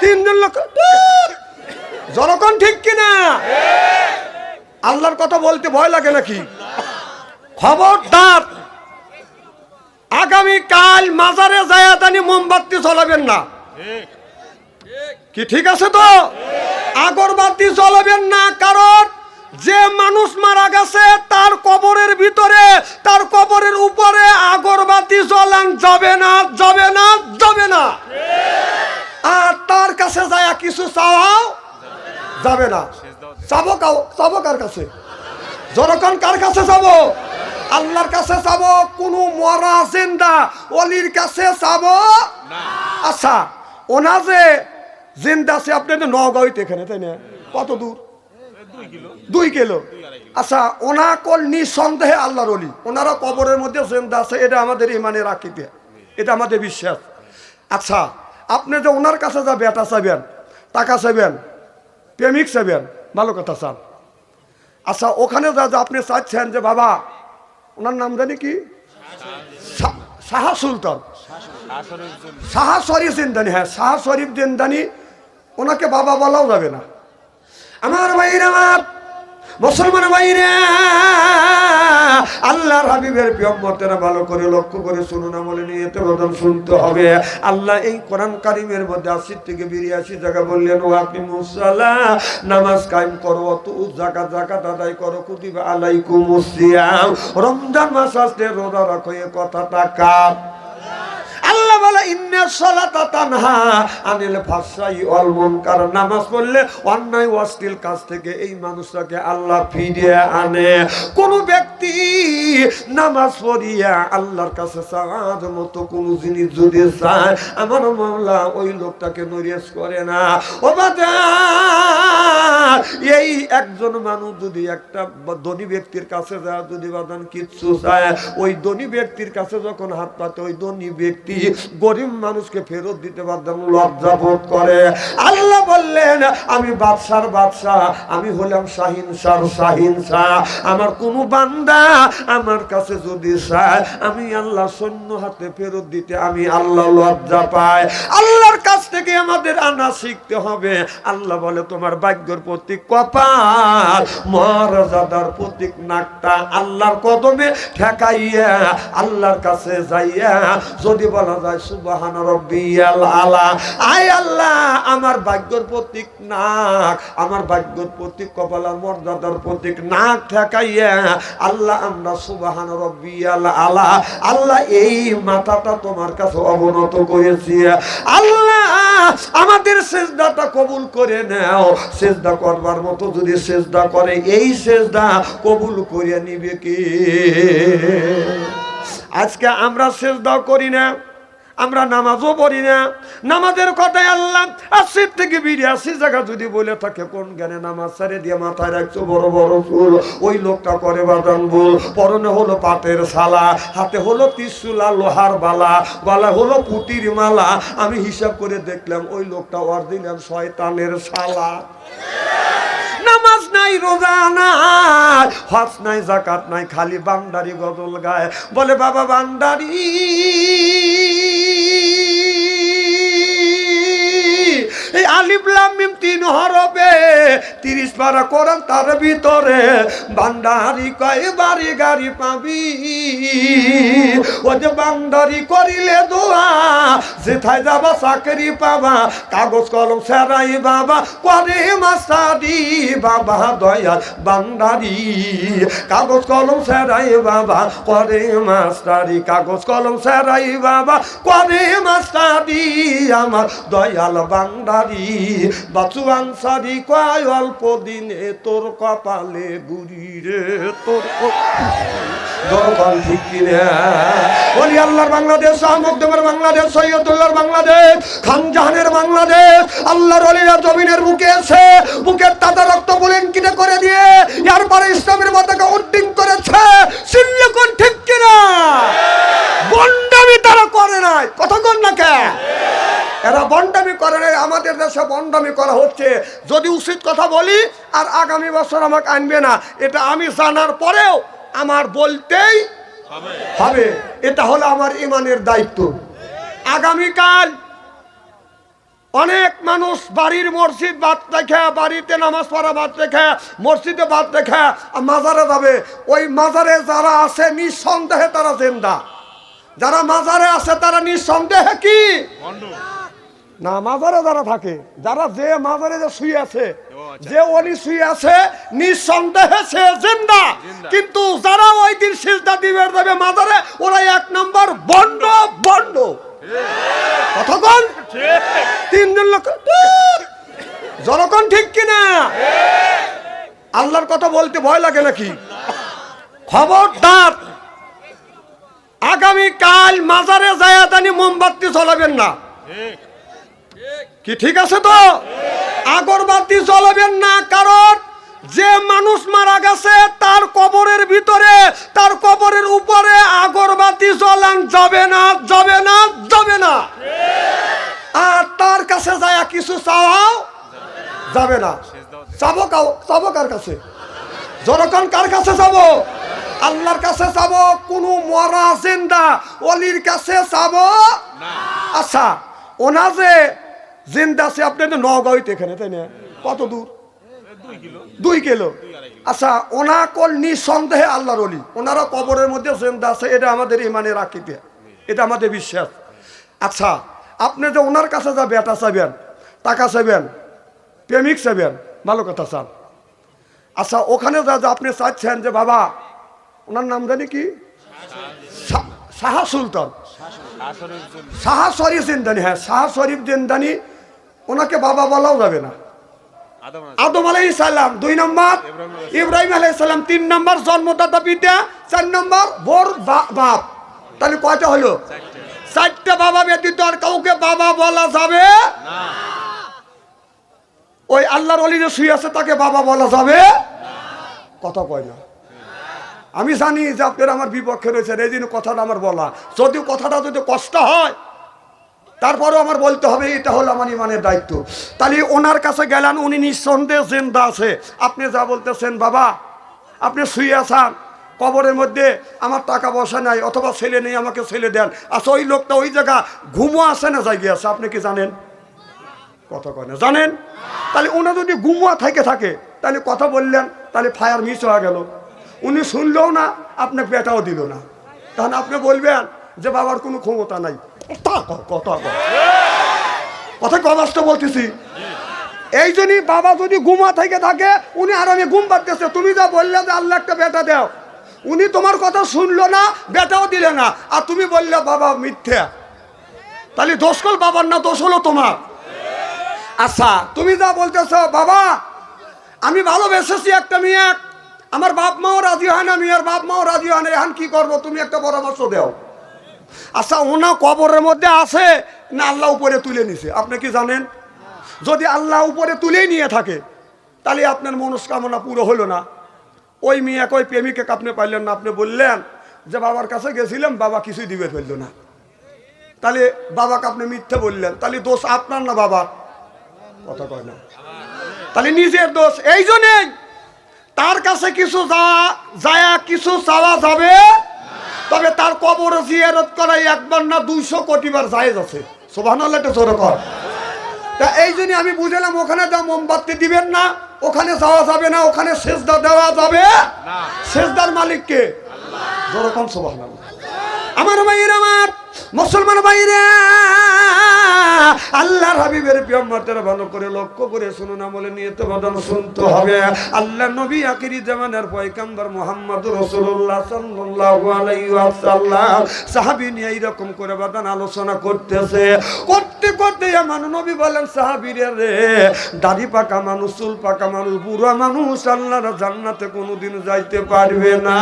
তিনজন লোক জনগণ ঠিক কিনা? আল্লাহর কথা বলতে ভয় লাগে নাকি? খবরদার, আগামী কাল মাজারে জায়াতানি মোমবাতি জ্বলাবেন না, কি ঠিক আছে তো? আগরবাতি জ্বলাবেন না, কারণ যে মানুষ মারা গেছে তার কবরের ভিতরে, তার কবরের উপরে আগরবাতি জ্বলান যাবে না, যাবে না, যাবে না। আর তার কাছে যায় কিছু চাওয়াও যাবে না। চাবো কার কাছে? জনগণ কার কাছে যাবো? আল্লাহর কাছে যাবো, কোন মরা জিন্দা ওলির কাছে যাবো? আচ্ছা, ওনা যে জিন্দা আছে আপনাদের নগাঁওতে এখানে, তাই না? কত দূর? 2 কিলো। আচ্ছা, ওনা কল নিঃসন্দেহে আল্লাহর ওলি, ওনারা কবরের মধ্যে জিন্দা আছে, এটা আমাদের ইমানের আকীদা, এটা আমাদের বিশ্বাস। আচ্ছা, আপনি যে ওনার কাছে যা বেটা চাইবেন, টাকা চাইবেন, প্রেমিক চাইবেন, ভালো কথা চান। আচ্ছা, ওখানে যা আপনি চাচ্ছেন যে বাবা, ওনার নাম জানি কি, শাহ সুলতান, শাহ শরীফ জিন্দানি, হ্যাঁ শাহ শরীফ জিন্দানি, ওনাকে বাবা বলাও যাবে না। আমার ভাইরা, আমার মুসলমান ভাইরা, আল্লাহর হাবিবের প্রিয়ম্বররা ভালো করে লক্ষ্য করে শুনুন, আমলে নিয়ে এতে প্রধান শুনতে হবে। আল্লাহ এই কোরআন কারিমের মধ্যে 80 থেকে 82 জায়গা বললেন, ও আপনি মুসাল্লা, নামাজ কায়েম করো, তো যাকাত আদায় করো, কুতিবা আলাইকুমুস সিয়াম, রমজান মাস আসলে রোজা রাখো, এই কথাটা কার? আল্লাহ বলে ইন্না সালাতা তানহা আনিল ফাহশাই ওয়াল মুনকার, নামাজ পড়লে অন্যায় অশ্লীল কাজ থেকে এই মানুষটাকে আল্লাহ ফিরিয়ে আনে। কোন ব্যক্তি নামাজ পড়িয়া আল্লাহর কাছে চাওয়ার মতো কোন জিনিস যদি চায়, আমার মাওলা ওই লোকটাকে নৈরাশ করে না। ও বাজার, এই একজন মানুষ যদি একটা ধনী ব্যক্তির কাছে যায়, যদি বাদান কিচ্ছু চায়, ওই ধনী ব্যক্তির কাছে যখন হাত পাতে, ওই ধনী ব্যক্তি গরিব মানুষকে ফেরত দিতে পারতাম লজ্জা বোধ করে। আল্লাহ বললেন, আমি বাদশার বাদশাহ, আমি হলাম শাহিনশার শাহিনশাহ, আমার কোন বান্দা আমার কাছে যদি চায়, আমি আল্লাহ সৈন্য হাতে ফেরত দিতে আমি আল্লাহ লজ্জা পাই। আল্লাহর কাছ থেকে আমাদের আনা শিখতে হবে। আল্লাহ বলে, তোমার ভাগ্যের প্রতীক কপাল, মর্যাদার প্রতীক নাকটা আল্লাহর কদমে ঠেকাইয়া আল্লাহর কাছে যাইয়া যদি বলা যায় সুবহান রাব্বিয়াল আলা, আয় আল্লাহ আমার ভাগ্যের প্রতীক নাক, আমার ভাগ্যের প্রতীক কপাল, মর্যাদার প্রতীক নাক ঠেকাইয়া আল্লাহ আমরা সুবহান রাব্বিয়াল আলা, আল্লাহ এই মাথাটা তোমার কাছে অবনত করেছি, আল্লাহ আমাদের সিজদাটা কবুল করে নাও। সিজদা করবার মতো যদি সিজদা করে, এই সিজদা কবুল করে নিবে কে? আজকে আমরা সিজদাও করি না, আমরা নামাজও পড়ি না। নামাজের কথায় আল্লাহ 80 থেকে 82 জায়গা যদি বলে থাকে, কোন জ্ঞানে নামাজ ছেড়ে দিয়ে মাথায় রাখছো বড় বড় চুল, ওই লোকটা করে বাদান ভুল। পরনে হলো পাটের শালা, হাতে হলো ত্রিশূলা লোহার বালা, গলায় হলো পুটির মালা, আমি হিসাব করে দেখলাম ওই লোকটা অরিজিনাল শয়তানের শালা। নামাজ নাই, রোজা নাই, হজ নাই, যাকাত নাই, খালি বান্দারি গজল গায়, বলে বাবা বান্দারি এই আলিফ লাম মিম 3 হরফে 30 পারা কোরআন, তার ভিতরে বান্দারি কয় বাড়ি গাড়ি পাবি, ও যে বান্দারি করিলে দোয়া, যেথায় যাবা চাকরি পাবা, কাগজ কলম সেরাই বাবা করে মাস্টারি, বাবা দয়াল বান্দারি কাগজ কলম সেরাই বাবা করে মাস্টারি, কাগজ কলম সেরাই বাবা করে মাস্টারি, আমার দয়াল বান্দারি বাচু আনসারি কয় অল্প দিনে তোর কপালে গুড়ি রে, তোর দরকার ঠিক কিনা? ওলি আল্লাহর বাংলাদেশ, শাহমুকদমের বাংলাদেশ, সৈয়দুল্লাহর বাংলাদেশ, খানজাহানের বাংলাদেশ, আল্লাহর ওলিরা জমিনের বুকে এসে বুকের তাজা রক্ত বলেন কিনে করে দিয়ে এরপরে ইসলামের পতাকা উড্ডীন করেছে। চিল্লে কোন ঠিক কিনা? বন্ডামি তারা করে নাই, কথা কোন না কে? এরা বন্ডামি করে নাই, আমাদের দেশে বন্ডামি করা হচ্ছে। যদি উচিত কথা বলি আর আগামী বছর আমাকে আনবে না, এটা আমি জানার পরেও আমার বলতেই হবে, এটা হলো আমার ইমানের দায়িত্ব। আগামীকাল অনেক মানুষ বাড়ির মসজিদ বাদ রেখে, বাড়িতে নামাজ পড়া বাদ রেখে, মসজিদে বাদ রেখে মাজারে যাবে। ওই মাজারে যারা আছে নিঃসন্দেহে তারা জিন্দা, যারা মাজারে আছে তারা নিঃসন্দেহে কি না, মাজারে যারা থাকে, যারা যে মাজারে যে শুয়ে আছে, যে ওলি শুয়ে আছে, নিঃসন্দেহে সে জিন্দা। কিন্তু যারা ওই দিন সিজদা দিবে দেবে মাজারে, ওরা এক নম্বর বন্ড বন্ড। কতক্ষণ? তিনজন লোক জনগণ ঠিক কিনা? আল্লাহর কথা বলতে ভয় লাগে নাকি? খবরদার, আগামী কাল মাজারে জায়াতানি মোমবাতি জ্বলাবেন না। কি ঠিক আছে তো? আগরবাতি জ্বলাবেন না, কারণ যে মানুষ মারা গেছে তার কবরের ভিতরে, তার কবরের উপরে আগরবাতি জ্বলান যাবে না, যাবে না, যাবে না। আর তার কাছে যায় কিছু চাওয়াও যাবে না। চাবো কার কাছে? জনগণ কার কাছে যাবো? আল্লাহর কাছে যাবো। কোন মরা জিন্দা ওলির কাছে যাবো? আচ্ছা, ওনা যে জিন্দা আছে আপনাদের নগাঁওতে, এখানে তাই না? কত দূর? 2 কিলো। আচ্ছা, ওনা কল নিঃসন্দেহে আল্লাহর ওলি, ওনারা কবরের মধ্যে জিন্দা আছে, এটা আমাদের ইমানের আকীদা, এটা আমাদের বিশ্বাস। আচ্ছা, আপনি যে ওনার কাছে যা বেটা চাইবেন, টাকা চাইবেন, প্রেমিক চাইবেন, ভালো কথা চান। আচ্ছা, ওখানে যা আপনি চাচ্ছেন যে বাবা, ওনার নাম জানি কি, শাহ সুলতান, শাহ শরীফ জিন্দানি, হ্যাঁ শাহ শরীফ জিন্দানি, ওনাকে বাবা বলাও যাবে না। আদম আলাইহিস সালাম 2 নম্বর, ইব্রাহিম আলাইহিস সালাম 3 নম্বর, জন্মদাতা পিতা 4 নম্বর, বোর বাপ। তাহলে কয়টা হলো? 4টা বাবা ব্যতীত আর কাউকে বাবা বলা যাবে না। ওই আল্লাহর ওলি যে শুয়ে আছে তাকে বাবা বলা যাবে কথা কয় না। আমি জানি যে আপনারা আমার বিপক্ষে রয়েছেন, এই জন্য কথাটা আমার বলা। যদিও কথাটা যদি কষ্ট হয়, তারপরেও আমার বলতে হবে, এটা হলো আমার ইমানের দায়িত্ব। তাহলে ওনার কাছে গেলেন, উনি নিঃসন্দেহে জিন্দা আছে। আপনি যা বলতেছেন বাবা, আপনি শুয়ে আছেন কবরের মধ্যে, আমার টাকা পয়সা নাই অথবা ছেলে নেই, আমাকে ছেলে দেন। আচ্ছা, ওই লোকটা ওই জায়গা ঘুমো আছে না জায়গায় আছে, আপনি কি জানেন? কথা কয় না, জানেন? তাহলে উনি যদি ঘুমোয়া থাকে তাহলে কথা বললেন, তাহলে ফায়ার মিস হয়ে গেল। উনি শুনলেও না, আপনাকে বেটাও দিল না, তখন আপনি বলবেন যে বাবার কোনো ক্ষমতা নাই। কথা কষ্ট বলতেছি। এই জন্যই বাবা যদি ঘুমা থাকে, উনি আর আমি ঘুম পাচ্ছে, তুমি যা বললে যে আল্লাহ একটা বেটা দাও, উনি তোমার কথা শুনলো না, বেটাও দিলে না, আর তুমি বললে বাবা মিথ্যা। তাহলে দোষ কল বাবার না, দোষ হলো তোমার। আচ্ছা, তুমি যা বলতেছ বাবা, আমি ভালোবেসেছি একটা মেয়ে, আমার বাপ মাও রাজি হয় না, মেয়ের বাপ মাও রাজি হয় না, এখন কি করবো? তুমি একটা পরামর্শ দাও। আচ্ছা, ওনা কবরের মধ্যে আছে না আল্লাহ উপরে তুলে নিছে, আপনি কি জানেন? যদি আল্লাহ উপরে তুলেই নিয়ে থাকে, তাহলে আপনার মনস্কামনা পুরো হলো না। ওই মেয়ে ওই প্রেমিকে আপনি পাইলেন না, আপনি বললেন যে বাবার কাছে গেছিলাম, বাবা কিছুই দিবে ফেললো না, তাহলে বাবাকে আপনি মিথ্যে বললেন, তাহলে দোষ আপনার না বাবার? কথা কয় না, তাহলে নিজের দোষ। এই জন্যই তার কাছে কিছু যায় কিছু চাওয়া যাবে, তবে তার কবর জিয়ারত করাই 1বার না 200 কোটি বার জায়েজ আছে। সুবহানাল্লাহ, এটা জোরে কর। তা এই জন্য আমি বুঝলাম, ওখানে যা মোমবাতি দিবেন না, ওখানে যাওয়া যাবে না, ওখানে সেজদা দেওয়া যাবে না। সেজদার মালিক কে? আল্লাহ। জোরে কর সুবহানাল্লাহ। আমার ভাইরা, আমার মুসলমান ভাইরা, আল্লাহর হাবিবের পিয়ামতের ভালো করে লক্ষ্য করে শুনুন, আমলে নিয়ে তো বদন শুনতে হবে। আল্লাহ নবী আখিরি জামানার পয়গম্বর মুহাম্মদুর রাসূলুল্লাহ সাল্লাল্লাহু আলাইহি ওয়াসাল্লাম সাহাবী নিয়ে এরকম করে বদন আলোচনা করতে আমার নবী বলেন, সাহাবীরা রে, দাড়ি পাকা মানুষ, চুল পাকা মানুষ, বুড়া মানুষ আল্লাহর জান্নাতে কোনোদিন যাইতে পারবে না।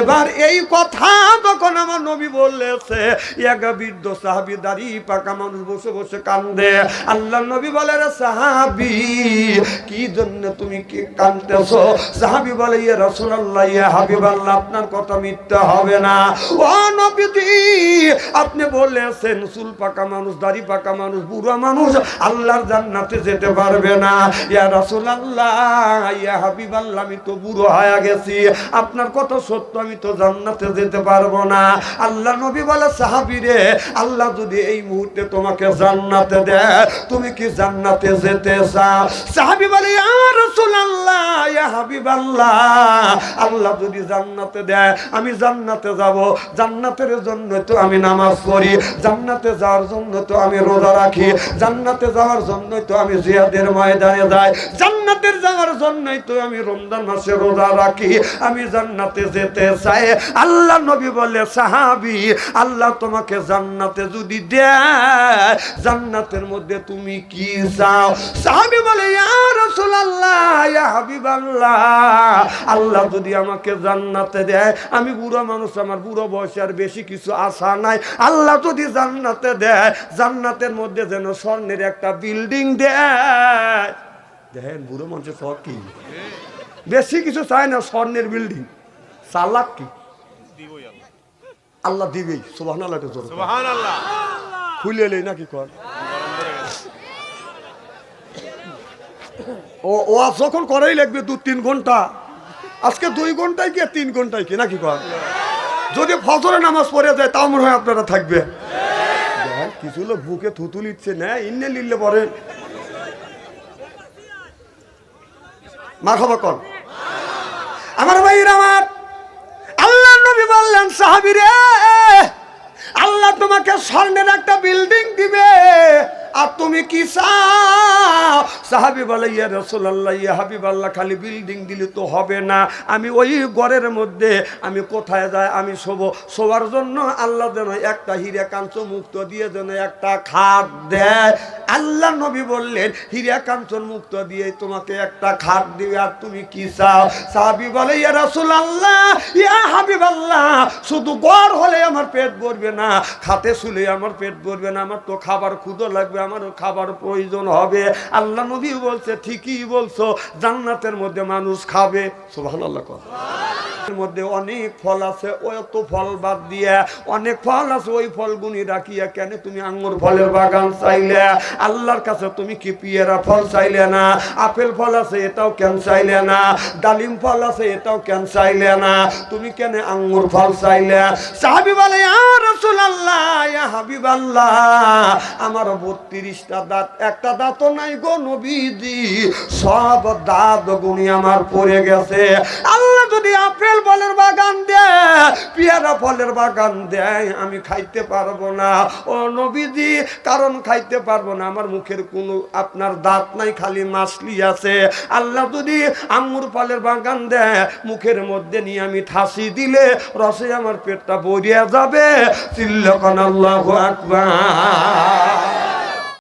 এবার এই কথা তখন আমার নবী বলেছে, বৃদ্ধ সাহাবী দাড়ি পাকা মানুষ বসে বসে কান্দে। আল্লাহ নবী বলে, রে সাহাবী, কি জন্য তুমি কি কাঁদতেছো? সাহাবী বলে, ইয়া রাসূলুল্লাহ, ইয়া হাবিবাল্লাহ, আপনার কথা মিথ্যা হবে না। ও নবীজি, আপনি বলেছেন চুল পাকা মানুষ, দাড়ি পাকা মানুষ, বুড়া মানুষ আল্লাহর জান্নাতে যেতে পারবে না। ইয়া রাসূলুল্লাহ, ইয়া হাবিবাল্লাহ, আমি তো বুড়ো হয়ে গেছি, আপনার কথা সত্য, আমি তো জান্নাতে যেতে পারবো না। আল্লাহ নবী বলে, সাহাবী রে, আল্লাহ যদি এই মুহূর্তে তোমাকে জান্নাতে দেয়, তুমি কি জান্নাতে যেতে চাও? সাহাবী বলে ইয়া রাসূলুল্লাহ, ইয়া হাবিবাল্লাহ, আল্লাহ যদি জান্নাতে দেয় আমি জান্নাতে যাব। জান্নাতের জন্য তো আমি নামাজ পড়ি, জান্নাতে যাওয়ার জন্য তো আমি রোজা রাখি, জান্নাতে যাওয়ার জন্য তো আমি জিহাদের ময়দানে যাই, জান্নাতের যাওয়ার জন্যই তো আমি রমজান মাসে রোজা রাখি, আমি জান্নাতে যেতে চাই। আল্লাহ নবী বলে সাহাবী, আল্লাহ তোমাকে জান্নাতে যদি দেয়, জান্নাতের মধ্যে তুমি কি চাও? সাহাবী বলে ইয়া রাসূলুল্লাহ, ইয়া হাবিবাল্লাহ, আল্লাহ যদি আমাকে জান্নাতে দেয়, আমি বুড়ো মানুষ, আমার বুড়ো বয়সে আর বেশি কিছু আশা নাই, আল্লাহ যদি জান্নাতে দেয়, জান্নাতের মধ্যে যেন স্বর্ণের একটা বিল্ডিং দেয়। দেখেন বুড়ো মানুষের শখ কি, বেশি কিছু চায় না, স্বর্ণের বিল্ডিং। চালাক কি, আল্লাহ দিবেই। সুবহানাল্লাহ, সুবহানাল্লাহ খুলে এলেই নাকি কর। ও যখন করাই লাগবে 2-3 ঘন্টা, আজকে 2 ঘন্টায় কি 3 ঘন্টায় কি নাকি কর। যদি ফজরে নামাজ পড়ে যায় তাও মনে হয় আপনারা থাকবে। কিছু লোক বুকে থুতু লিচ্ছে না, ইন্নে লিখলে পরে মারহাবা কর। আমার ভাইরা, আমার আল্লাহ নবী বললেন সাহাবী রে, আল্লাহ তোমাকে স্বর্ণের একটা বিল্ডিং দিবে, আর তুমি কি চাও? সাহাবী বলে ইয়া রাসূলুল্লাহ, ইয়া হাবিবাল্লাহ, খালি বিল্ডিং দিলে তো হবে না, আমি ওই ঘরের মধ্যে আমি কোথায় যাই, আমি শোবার জন্য আল্লাহ যেন একটা হীরা কাঞ্চন মুক্ত দিয়ে যেন একটা খাট দেয়। আল্লাহ নবী বললেন হীরা কাঞ্চন মুক্ত দিয়ে তোমাকে একটা খাট দিবে, আর তুমি কি চাও? সাহাবী বলে ইয়া রাসূলুল্লাহ, ইয়া হাবিবাল্লাহ, শুধু ঘর হলে আমার পেট ভরবে না, খাটে শুলে আমার পেট ভরবে না, আমার তো খাবার ক্ষুধা লাগবে, আমারও খাবার প্রয়োজন হবে। আল্লাহ নবী বলছে ঠিকই বলছো, জান্নাতের মধ্যে মানুষ খাবে। সুবহানাল্লাহ। এর মধ্যে অনেক ফল আছে, ওই তো ফল বাদ দিয়ে অনেক ফল আছে, ওই ফলগুনি রাখিয়া কেন তুমি আঙ্গুর ফলের বাগান চাইলে? আল্লাহর কাছে তুমি কি পেয়ারা ফল চাইলে না? আপেল ফল আছে এটাও কেন চাইলে না? ডালিম ফল আছে এটাও কেন চাইলে না? তুমি কেন আঙ্গুর ফল চাইলে? সাহাবী বলে ইয়া রাসূলুল্লাহ, ইয়া হাবিবাল্লাহ, আমার 32টা দাঁত, একটা দাঁতও নাই গো নবীজি, সব দাঁত গুনি আমার পড়ে গেছে। আল্লাহ যদি আপেল ফলের বাগান দেয়, পেয়ারা ফলের বাগান দেয়, আমি খাইতে পারবো না ও নবীজি। কারণ খাইতে পারবো না, আমার মুখের কোনো আপনার দাঁত নাই, খালি মাছলি আছে। আল্লাহ যদি আঙ্গুর ফলের বাগান দেয়, মুখের মধ্যে নিয়ে আমি ঠাসি দিলে রসে আমার পেটটা ভরিয়া যাবে। চিল্লাকান আল্লাহু আকবার।